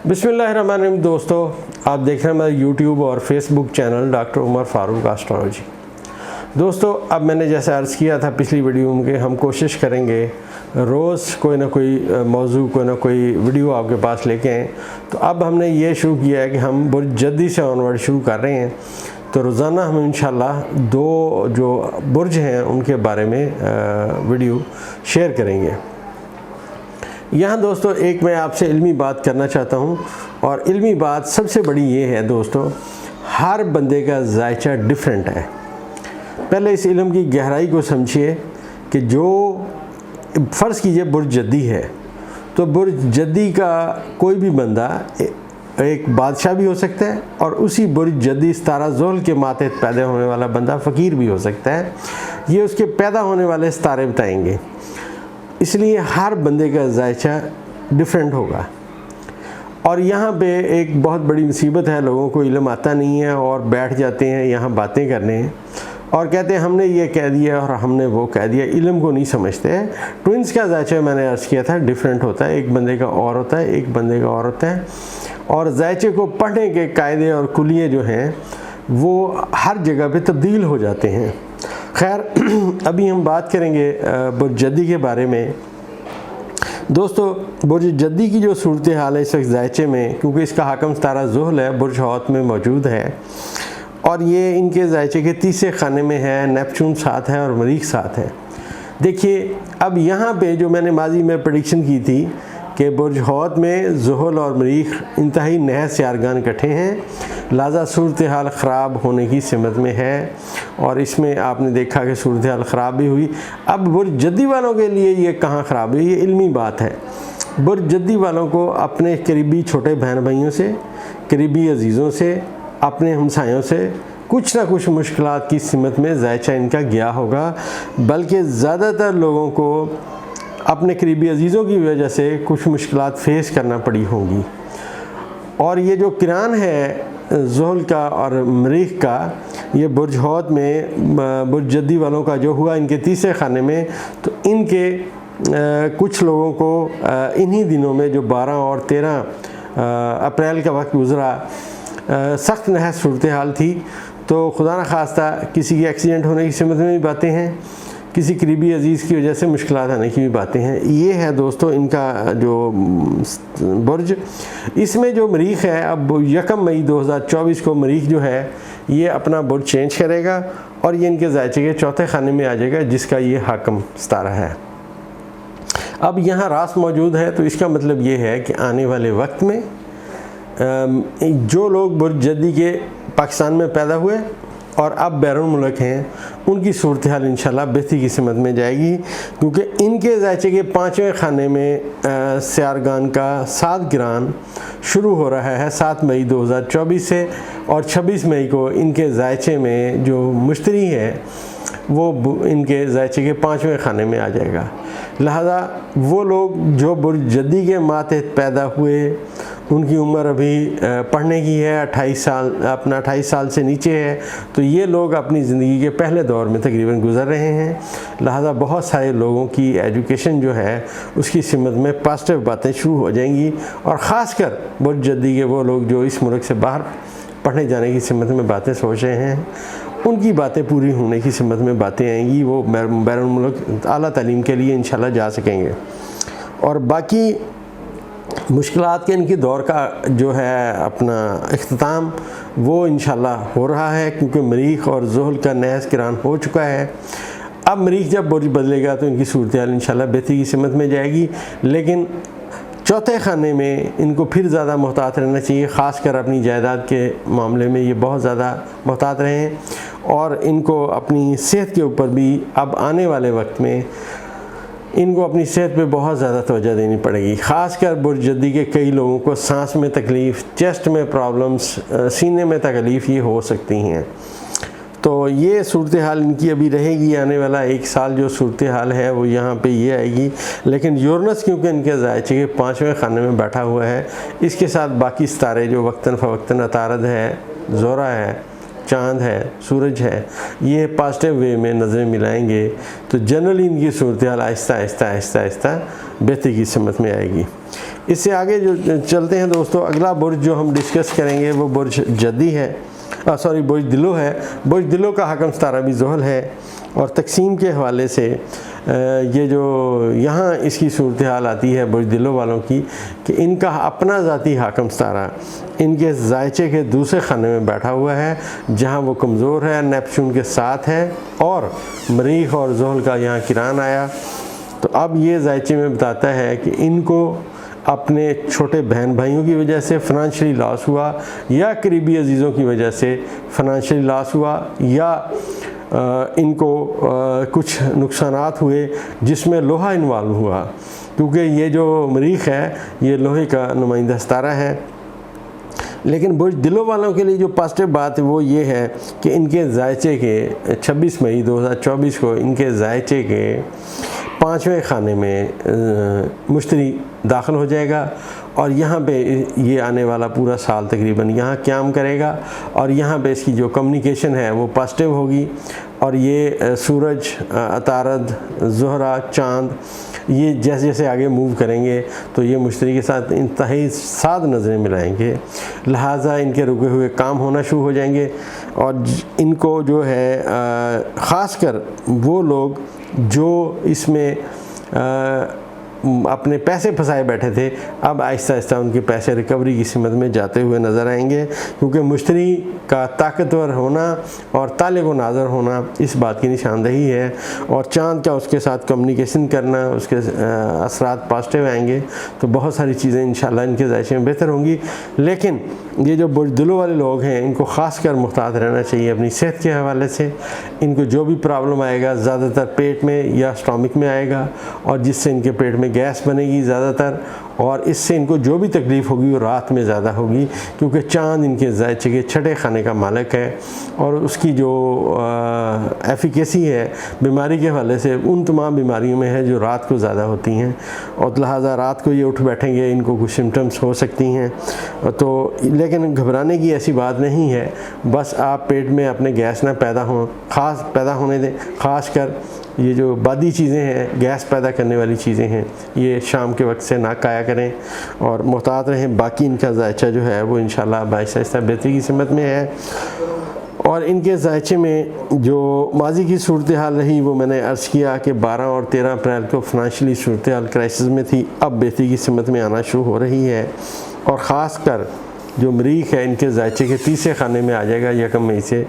बिस्मिल्लाहिर्रहमानिर्रहीम। दोस्तों, आप देख रहे हैं मेरा यूट्यूब और Facebook channel doctor Umar Farooq astrology. दोस्तों, अब मैंने जैसे अर्ज़ किया था पिछली वीडियो में कि हम कोशिश करेंगे रोज़ कोई ना कोई मौजू कोई ना कोई वीडियो आपके पास लेके आएँ। तो अब हमने ये शुरू किया है कि हम बुर्ज जद्दी से ऑनवर्ड शुरू कर रहे हैं। तो रोज़ाना हम इंशाल्लाह 2 जो बुर्ज हैं उनके बारे में वीडियो शेयर करेंगे। यहाँ दोस्तों एक मैं आपसे इल्मी बात करना चाहता हूँ, और इल्मी बात सबसे बड़ी ये है दोस्तों, हर बंदे का जायचा डिफरेंट है। पहले इस इल्म की गहराई को समझिए कि जो फ़र्ज़ कीजिए बुर्ज जद्दी है, तो बुर्ज जद्दी का कोई भी बंदा एक बादशाह भी हो सकता है, और उसी बुर्ज जद्दी सितारा ज़ोहल के माथे पैदा होने वाला बंदा फ़कीर भी हो सकता है। ये उसके पैदा होने वाले सितारे बताएंगे, इसलिए हर बंदे का जायचा डिफरेंट होगा। और यहाँ पे एक बहुत बड़ी मुसीबत है, लोगों को इल्म आता नहीं है और बैठ जाते हैं यहाँ बातें करने और कहते हैं हमने ये कह दिया और हमने वो कह दिया, इल्म को नहीं समझते। ट्विंस का जायचा मैंने अर्ज़ किया था डिफरेंट होता है, एक बंदे का और होता है, एक बंदे का और होता है। और जायचे को पढ़ने के कायदे और कुलिये जो हैं वो हर जगह पे तब्दील हो जाते हैं। खैर, अभी हम बात करेंगे बुर्ज जद्दी के बारे में। दोस्तों, बुर्ज जद्दी की जो सूरत हाल है इस वक्त जायचे में, क्योंकि इसका हाकम सितारा ज़ोहल है, बुर्ज हौत में मौजूद है, और ये इनके जायचे के तीसरे खाने में है, नेपचून साथ है और मरीख साथ है। देखिए, अब यहाँ पे जो मैंने माजी में प्रेडिक्शन की थी कि बुर्ज हौत में ज़ोहल और मरीख इंतहाई नहस सियारगान इकट्ठे हैं, लिहाजा सूरत हाल ख़राब होने की सिमत में है, और इसमें आपने देखा कि सूरत हाल ख़राब भी हुई। अब बुर्ज जद्दी वालों के लिए ये कहाँ ख़राब हुई, ये इल्मी बात है। बुर्ज जद्दी वालों को अपने करीबी छोटे बहन भाइयों से, करीबी अजीज़ों से, अपने हमसायों से कुछ ना कुछ मुश्किलात की सिमत में जायचा इनका गया होगा, बल्कि ज़्यादातर लोगों को अपने करीबी अजीज़ों की वजह से कुछ मुश्किलात फेस करना पड़ी होंगी। और ये जो किरान है ज़ोहल का और मरीख का, ये बुर्ज हौत में बुर्ज जद्दी वालों का जो हुआ इनके तीसरे खाने में, तो इनके कुछ लोगों को इन्हीं दिनों में जो 12 और 13 अप्रैल का वक्त गुज़रा, सख्त नहस सूरत हाल थी। तो खुदा न खास्ता किसी की एक्सीडेंट होने की सिमत में भी बातें हैं, किसी करीबी अजीज़ की वजह से मुश्किलात आने की भी बातें हैं। ये है दोस्तों इनका जो बुर्ज। इसमें जो मरीख है, अब 1 मई 2024 को मरीख जो है ये अपना बुर्ज चेंज करेगा और ये इनके जायचे के चौथे खाने में आ जाएगा, जिसका ये हाकम सितारा है। अब यहाँ रास मौजूद है, तो इसका मतलब ये है कि आने वाले वक्त में जो लोग बुर्ज जद्दी के पाकिस्तान में पैदा हुए और अब बैरून मुल्क हैं, उनकी सूरत हाल इंशाल्लाह बेहतरी की सिमत में जाएगी, क्योंकि इनके जायचे के 5वें खाने में सियारगान का 7 गिरान शुरू हो रहा है 7 मई 2024 से, और 26 मई को इनके जायचे में जो मुश्तरी है वो इनके जायचे के 5वें खाने में आ जाएगा। लिहाजा वो लोग जो बुर्ज जद्दी के माथे पैदा हुए, उनकी उम्र अभी पढ़ने की है 28 साल, अपना 28 साल से नीचे है, तो ये लोग अपनी ज़िंदगी के पहले दौर में तकरीबन गुज़र रहे हैं। लिहाजा बहुत सारे लोगों की एजुकेशन जो है उसकी सिमत में पॉजिटिव बातें शुरू हो जाएंगी, और ख़ासकर बुर्ज जद्दी के वो लोग जो इस मुल्क से बाहर पढ़ने जाने की सिमत में बातें सोच रहे हैं, उनकी बातें पूरी होने की सिमत में बातें आएंगी। वो बैरून मुल्क आला तालीम के लिए इंशाल्लाह जा सकेंगे। और बाकी मुश्किलात के इनकी दौर का जो है अपना इख्तिताम वो इंशाल्लाह हो रहा है, क्योंकि मरीख और ज़ोहल का नहस किरान हो चुका है। अब मरीख जब बुर्ज बदलेगा तो इनकी सूरत हाल इंशाल्लाह बेहतरी की सिमत में जाएगी, लेकिन चौथे खाने में इनको फिर ज़्यादा मोहतात रहना चाहिए, ख़ासकर अपनी जायदाद के मामले में ये बहुत ज़्यादा मोहतात रहें, और इनको अपनी सेहत के ऊपर भी अब आने वाले वक्त में इनको अपनी सेहत पे बहुत ज़्यादा तवज्जो देनी पड़ेगी। ख़ासकर बुर्ज जद्दी के कई लोगों को सांस में तकलीफ़, चेस्ट में प्रॉब्लम्स, सीने में तकलीफ़ ये हो सकती हैं। तो ये सूरत हाल इनकी अभी रहेगी। आने वाला 1 साल जो सूरत हाल है वो यहाँ पे ये आएगी। लेकिन यूरेनस क्योंकि इनके जायचे के 5वें खाने में बैठा हुआ है, इसके साथ बाकी सितारे जो वक्तन फ़वक्तन अतारद है, ज़ोरा है, चाँद है, सूरज है, ये पॉजिटिव वे में नज़रें मिलाएंगे, तो जनरली इनकी सूरत हाल आहिस्ता आहिस्ता आहिस्ता आहिस्ता बेहतरी की समत में आएगी। इससे आगे जो चलते हैं दोस्तों, अगला बुर्ज जो हम डिस्कस करेंगे वो बुर्ज जद्दी है, बुर्ज दिलो है। बुर्ज दिलो का हाकम सितारा भी ज़ुहल है और तकसीम के हवाले से ये जो यहाँ इसकी सूरत हाल आती है बुर्ज दिलो वालों की कि इनका अपना ज़ाती हाकम सितारा इनके जायचे के दूसरे खाने में बैठा हुआ है, जहाँ वो कमज़ोर है, नेपच्यून के साथ है और मरीख और ज़ुहल का यहाँ किरान आया। तो अब ये जायचे में बताता है कि इनको अपने छोटे बहन भाइयों की वजह से फ़ाइनेंशियली लॉस हुआ या करीबी अजीज़ों की वजह से फ़ाइनेंशियली लॉस हुआ या इनको कुछ नुकसानात हुए जिसमें लोहा इन्वॉल्व हुआ, क्योंकि ये जो मरीख है ये लोहे का नुमाइंदा सितारा है। लेकिन बुर्ज दिलो वालों के लिए जो पॉजिटिव बात है वो ये है कि इनके जायचे के 26 मई 2024 को इनके जायचे के 5वें खाने में मुश्तरी दाखिल हो जाएगा और यहाँ पे ये आने वाला पूरा साल तकरीबन यहाँ क़याम करेगा और यहाँ पे इसकी जो कम्युनिकेशन है वो पॉजिटिव होगी और ये सूरज, अतारद, ज़ोहरा, चाँद ये जैसे जैसे आगे मूव करेंगे तो ये मुश्तरी के साथ इंतहाई साद नज़रें मिलाएंगे, लिहाजा इनके रुके हुए काम होना शुरू हो जाएंगे और इनको जो है ख़ासकर वो लोग जो इसमें अपने पैसे फंसाए बैठे थे, अब आहिस्ता आहिस्ता उनके पैसे रिकवरी की सिमत में जाते हुए नज़र आएंगे, क्योंकि मुश्तरी का ताकतवर होना और ताले को नाज़र होना इस बात की निशानदही है और चाँद का उसके साथ कम्युनिकेशन करना, उसके असरात पॉजिटिव आएंगे तो बहुत सारी चीज़ें इंशाल्लाह इनके ज़ायचे में बेहतर होंगी। लेकिन ये जो बुर्ज दिलो वाले लोग हैं इनको ख़ास कर मुहतात रहना चाहिए अपनी सेहत के हवाले से। इनको जो भी प्रॉब्लम आएगा ज़्यादातर पेट में या स्टमक में आएगा और जिससे इनके पेट में गैस बनेगी ज़्यादातर और इससे इनको जो भी तकलीफ़ होगी वो रात में ज़्यादा होगी, क्योंकि चाँद इनके जायचे के छठे खाने का मालिक है और उसकी जो एफिकेसी है बीमारी के हवाले से उन तमाम बीमारियों में है जो रात को ज़्यादा होती हैं और लिहाजा रात को ये उठ बैठेंगे, इनको कुछ सिम्टम्स हो सकती हैं। तो लेकिन घबराने की ऐसी बात नहीं है, बस आप पेट में अपने गैस ना पैदा होने दें। ख़ास कर ये जो बादी चीज़ें हैं, गैस पैदा करने वाली चीज़ें हैं, ये शाम के वक्त से ना खाया करें और मुहतात रहें। बाकी इनका जायचा जो है वो इंशाल्लाह आहिस्ता आहिस्ता बेहतरी की सिमत में है और इनके जायचे में जो माजी की सूरत हाल रही वो मैंने अर्ज़ किया कि 12 और 13 अप्रैल को फ़ाइनेंशियली सूरत हाल क्राइसिस में थी, अब बेहतरी की सिमत में आना शुरू हो रही है और ख़ास कर जो मरीख है इनके जायचे के तीसरे खाने में आ जाएगा 1 मई से,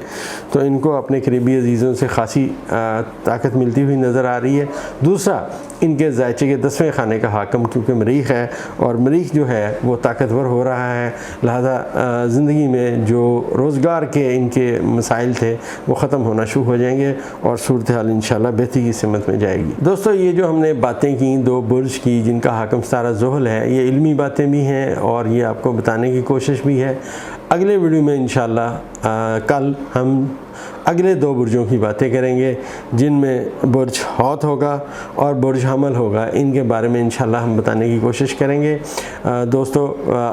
तो इनको अपने करीबी अजीज़ों से खासी ताकत मिलती हुई नज़र आ रही है। दूसरा, इनके जायचे के 10वें खाने का हाकम क्योंकि मरीख है और मरीख जो है वो ताकतवर हो रहा है, लिहाजा ज़िंदगी में जो रोज़गार के इनके मसाइल थे वो ख़त्म होना शुरू हो जाएंगे और सूरत हाल इंशाल्लाह बेहतरी की सिमत में जाएगी। दोस्तों, ये जो हमने बातें की 2 बुर्ज की जिनका हाकम सितारा ज़ुहल है, ये इल्मी बातें भी हैं और ये आपको बताने की कोशिश भी है। अगले वीडियो में इंशाल्लाह कल हम अगले 2 बुर्जों की बातें करेंगे जिनमें बुर्ज हौत होगा और बुर्ज हमल होगा। इनके बारे में इंशाल्लाह हम बताने की कोशिश करेंगे। दोस्तों,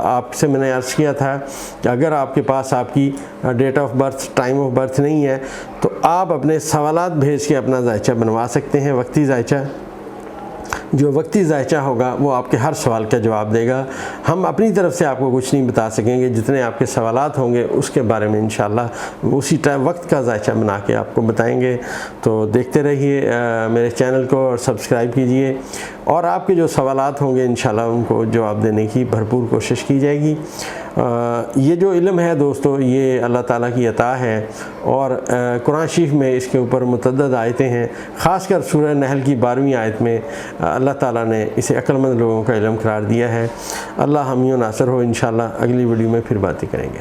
आपसे मैंने अर्ज़ किया था कि अगर आपके पास आपकी date of birth, time of birth नहीं है तो आप अपने सवालात भेज के अपना जायचा बनवा सकते हैं, वक्ती जायचा। जो वक्ती जायचा होगा वो आपके हर सवाल का जवाब देगा। हम अपनी तरफ से आपको कुछ नहीं बता सकेंगे, जितने आपके सवालात होंगे उसके बारे में इंशाल्लाह उसी टाइम वक्त का जायचा बना के आपको बताएंगे। तो देखते रहिए मेरे चैनल को और सब्सक्राइब कीजिए और आपके जो सवालात होंगे इंशाल्लाह उनको जवाब देने की भरपूर कोशिश की जाएगी। ये जो इल्म है दोस्तों, ये अल्लाह ताला की अता है और कुरान शरीफ में इसके ऊपर मुतअद्दिद आयतें हैं। ख़ासकर सूरह नहल की 12वीं आयत में अल्लाह ताला ने इसे अक्लमंद लोगों का इल्म करार दिया है। अल्लाह हमियों नासर हो। इंशाल्लाह अगली वीडियो में फिर बातें करेंगे।